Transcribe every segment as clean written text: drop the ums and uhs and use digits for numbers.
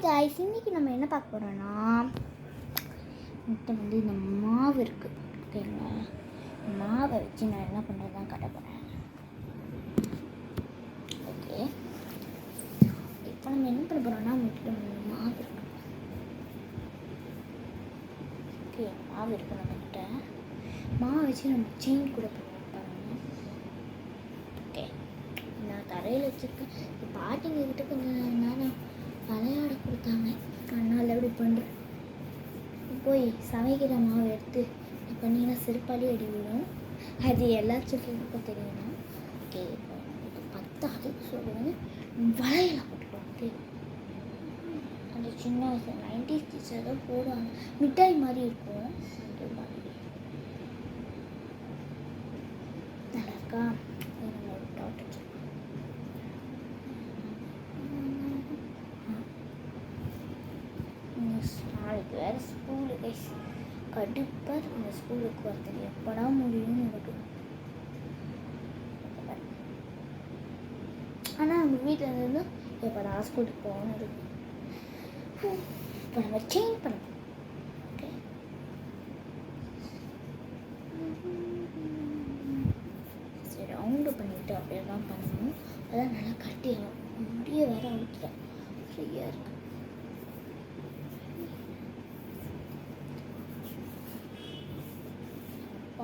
Guys, இன்றைக்கி நம்ம என்ன பார்க்க போகிறோன்னா, என்கிட்ட வந்து இந்த மாவு இருக்குது ஓகேங்களா. மாவை வச்சு நான் என்ன பண்ணுறது தான் கட்ட போகிறேன். ஓகே, இப்போ நம்ம என்ன பண்ண போகிறோன்னா, நம்மகிட்ட மாவு இருக்குது. ஓகே, மாவு இருக்குது நம்மகிட்ட. மாவை வச்சு நம்ம செயின் கூட போடுவோம். ஓகே, நான் தரையில் வச்சுருக்கேன். பாட்டிங்க கிட்ட கொஞ்சம் நேரம் விளையாட கொடுத்தாங்க, அதனால் எப்படி பண்ணுறேன். போய் சமைக்கிற மாவு எடுத்து பண்ணிங்கன்னா செருப்பாலே அடி விடும். அது எல்லா சில்ட்ரனுக்கும் தெரியணும். ஓகே, இப்போ இது பத்தாது. ஸோ அது வந்து வளையலாம் போட்டுக்கலாம். ஓகே, அந்த சின்ன வயசு 90s கிட்ஸ் ஏதோ போடுவாங்க, மிட்டாய் மாதிரி இருக்கும். அது மாதிரி நல்லா இருக்கா. நாளைக்கு வேறு ஸ்கூலு கைஸ், கடுப்பாக இந்த ஸ்கூலுக்கு வரது எப்படா முடியும்னு எனக்கு. ஆனால் நம்ம வீட்டில் இருந்து எப்படா ஸ்கூலுக்கு போகணும்னு இருக்கு. இப்போ நம்ம சேஞ்ச் பண்ணணும். ஓகே, சரி, ரவுண்டு பண்ணிவிட்டு அப்படியே தான் பண்ணணும். அதான் நல்லா கட்டிடணும். முடிய வேறு அவுத்துட்டேன், ஃப்ரீயாக இருக்கு.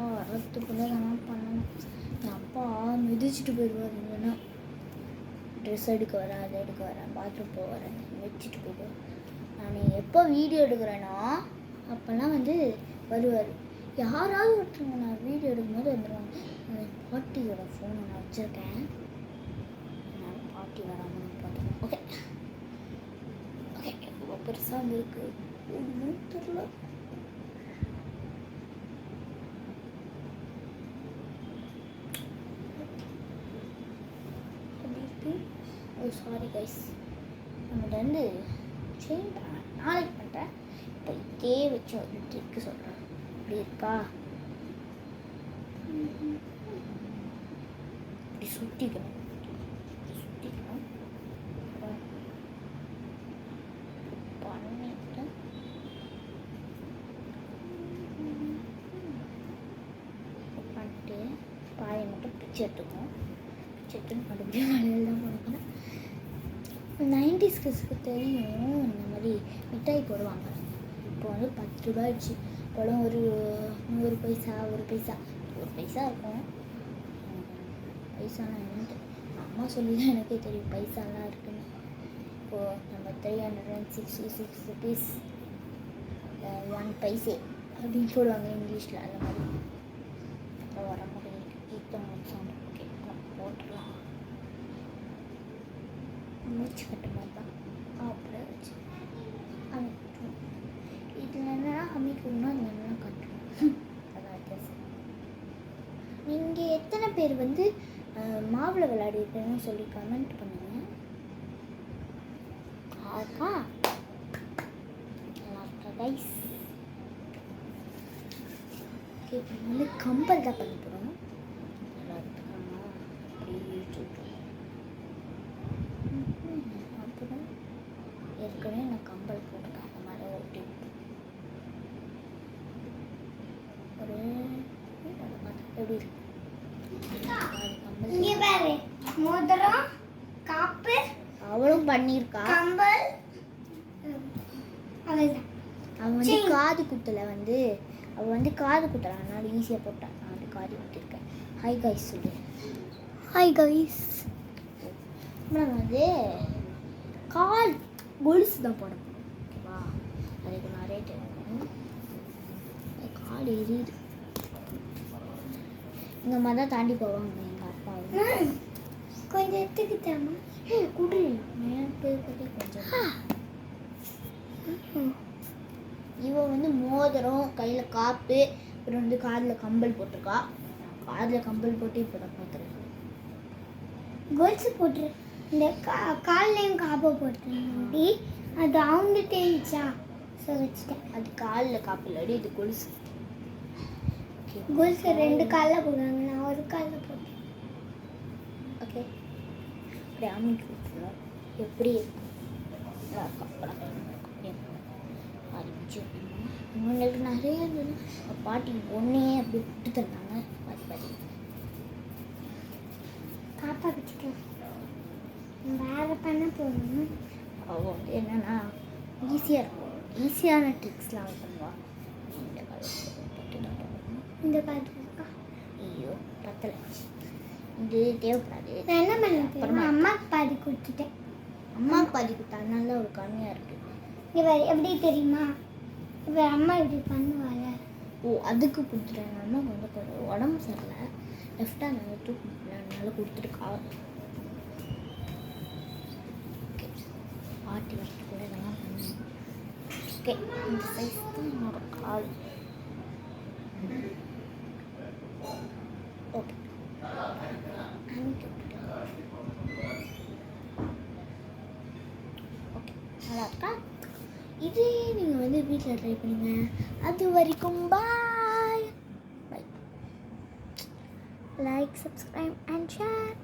அப்பா வரத்துக்குள்ளே தான் பண்ணணும். என் அப்பா மிதிச்சுட்டு போயிடுவார். இல்லைன்னா ட்ரெஸ் எடுக்க வரேன், அதை எடுக்க வரேன், பாத்ரூம் போக வரேன், வச்சுட்டு போயிடுவார். நான் எப்போ வீடியோ எடுக்கிறேன்னா அப்போல்லாம் வந்து வருவார். யாராவது ஒருத்தவங்க நான் வீடியோ எடுக்கும்போது வந்துடுவாங்க. பாட்டியோட ஃபோனை நான் வச்சுருக்கேன், நான் பாட்டி வராமல் நான் பார்த்துக்கேன். ஓகே ஓகே, ரொம்ப பெருசாக வந்துருக்கு, ஒன்றும் தெரியல. சாரி கைஸ், நம்ம வந்து சேஞ்ச் பண்ணேன், நாளைக்கு பண்ணுறேன். இப்போ இதே வச்சு ஒரு ட்ரிக்கு சொல்கிறேன். இப்படி இருக்கா, இப்படி சுற்றிக்கணும். பண்ணிட்டு பண்ணிட்டு பாயை மட்டும் பிச்சு எடுத்துக்கணும். சிக்கன் மறுபடியும் வளையல் தான் போடுக்கணும். 90s கிட்ஸ்க்கு தெரியும், இந்த மாதிரி மிட்டாய் போடுவாங்க. இப்போ வந்து 10 ரூபா ஆச்சு. இப்போலாம் ஒரு 100 பைசா, ஒரு பைசா இருக்கும். பைசாலாம் என்னன்னு அம்மா சொல்லி தான் எனக்கே தெரியும் பைசாலாம் இருக்குன்னு. இப்போது நம்ம 366 ருபீஸ் 1 பைசே அப்படின்னு போடுவாங்க இங்கிலீஷில். அந்த மாதிரி வர மாதிரி சவுண்ட் கேட்கும். போட்டுடலாம். மூச்சு கட்ட மாதிரி தான் அப்படியே வச்சு அமைக்கணும். இதில் என்னென்னா அமைக்கணும்னா அது நல்லா கட்டணும். அதான் வித்தியாசம். நீங்கள் எத்தனை பேர் வந்து மாவில் விளையாடிருக்கீங்கன்னு சொல்லி கமெண்ட் பண்ணுங்கள். ஆக்கா நல்லா இருக்கா கைஸ். ஓகே, இப்போ வந்து கம்பல் தான் பண்ண போகிறோம். நல்லா இருக்குமா அப்படியே சுற்றும். அப்புறம் ஏற்கனவே நான் கம்பல் போட்டுருக்கேன், அந்த மாதிரி ஒட்டி ஒரு எப்படி இருக்கு கம்பல். மோதிரம், காப்பு அவளும் பண்ணியிருக்கா. கம்பல் அவன் வந்து காது குத்தலை வந்து அவள் வந்து காது குத்தலை, அதனால ஈஸியாக போட்டான். நான் வந்து காது குத்திருக்கேன். ஹாய் கைஸ் சொல்லு. Hi guys. அப்புறம் வந்து கால் கொலுசு தான் போடணும். ஓகேவா, அதுக்கு நிறைய தேவை. கால் எரியுது. இந்த மாதிரி தான் தாண்டி போவாங்க எங்கள் அப்பாவும். கொஞ்சம் எடுத்துக்கிட்டாமா குடி கொஞ்சம். இவன் வந்து மோதிரம், கையில் காப்பு, அப்புறம் வந்து காதில் கம்பல் போட்டிருக்கா. காதில் கம்பல் போட்டு இப்போ தான் பார்த்துருக்கேன். கொலுசு போட்டுரு. இந்த கால்லையும் காப்பை போட்டுருந்தி, அது அவுந்துட்டே இருந்துச்சா, ஸோ வச்சுட்டேன். அது காலில் காப்பு இல்லாடி, இது கொலுசு. கொலுசு 2 காலில் போடுவாங்க, நான் ஒரு காலில் போட்டேன். ஓகே, அப்படி அமைக்க எப்படி இருக்கும். வச்சு உங்களுக்கு நிறைய இருந்தது. பாட்டி ஒன்றே அப்படி விட்டு தந்தாங்க. பாட்டி பாட்டி பாப்பா வச்சுக்கலாம். வேறு பண்ண போகணும். அவள் வந்து என்னென்னா ஈஸியாக இருக்கும். ஈஸியான ட்ரிக்ஸ்லாம் பண்ணுவாள். இந்த காலத்தில் இருக்கா? ஐயோ பத்தலை, இது தேவைப்படாது. நான் என்ன பண்ண அப்புறமா அம்மாவுக்கு பாதி கொடுத்துட்டேன். அம்மாவுக்கு பாதி கொடுத்தா தான் ஒரு கம்மியாக இருக்குது. இவர் எப்படி தெரியுமா? இவர் அம்மா இப்படி பண்ணுவாள். ஓ அதுக்கு கொடுத்துட்டேன். அம்மாவுக்கு வந்து கொஞ்சம் உடம்பு சரியில்லை, லெஃப்டாக நல்லா தூக்கி நல்லா கொடுத்துருக்கா. ஓகே பாட்டி வரத்து கூட இதெல்லாம் பண்ணணும். ஓகே இந்த சைஸ் தான் என்னோட கால். ஓகே ஓகே நல்லா இருக்கா? இதே நீங்கள் வந்து வீட்டில் ட்ரை பண்ணுங்க. அது வரைக்கும் bye. Bye. Like, subscribe and share.